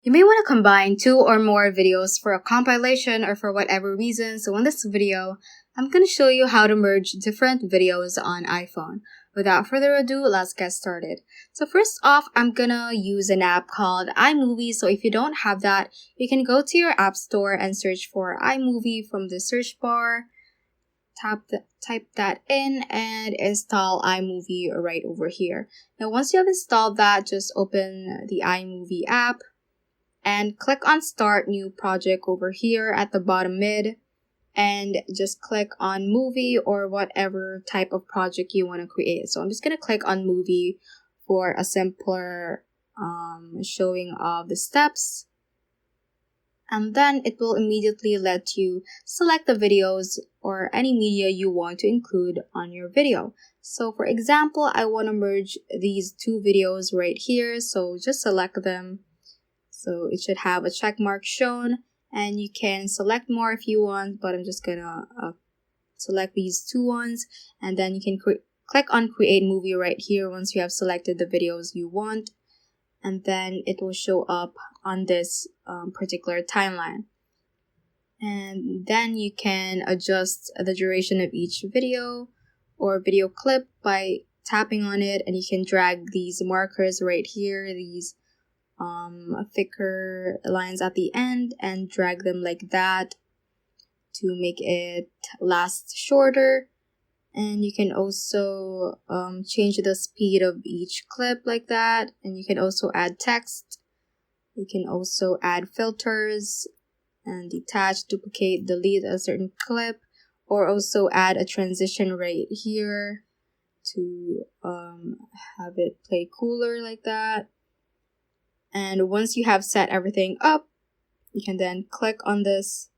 You may want to combine 2 or more videos for a compilation or for whatever reason. So in this video, I'm going to show you how to merge different videos on iPhone. Without further ado, let's get started. So first off, I'm gonna use an app called iMovie. So if you don't have that, you can go to your app store and search for iMovie from the search bar. Type that in and install iMovie right over here. Now once you have installed that, just open the iMovie app and click on Start New Project over here at the bottom mid, and just click on Movie or whatever type of project you want to create. So I'm just going to click on Movie for a simpler showing of the steps. And then it will immediately let you select the videos or any media you want to include on your video. So for example, I want to merge these 2 videos right here. So just select them. So it should have a check mark shown, and you can select more if you want, but I'm just gonna select these 2 ones, and then you can click on create movie right here once you have selected the videos you want, and then it will show up on this particular timeline. And then you can adjust the duration of each video or video clip by tapping on it, and you can drag these markers right here, these thicker lines at the end, and drag them like that to make it last shorter. And you can also change the speed of each clip like that, and you can also add text. You can also add filters and detach, duplicate, delete a certain clip, or also add a transition right here to have it play cooler like that. And once you have set everything up, you can then click on this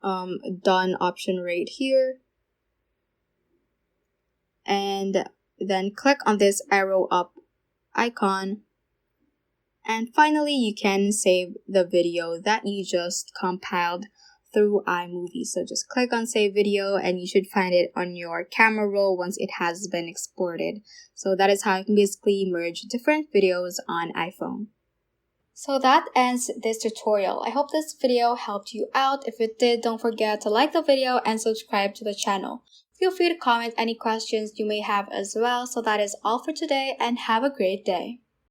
done option right here. And then click on this arrow up icon. And finally, you can save the video that you just compiled through iMovie. So just click on save video and you should find it on your camera roll once it has been exported. So that is how you can basically merge different videos on iPhone. So that ends this tutorial. I hope this video helped you out. If it did, don't forget to like the video and subscribe to the channel. Feel free to comment any questions you may have as well. So that is all for today, and have a great day.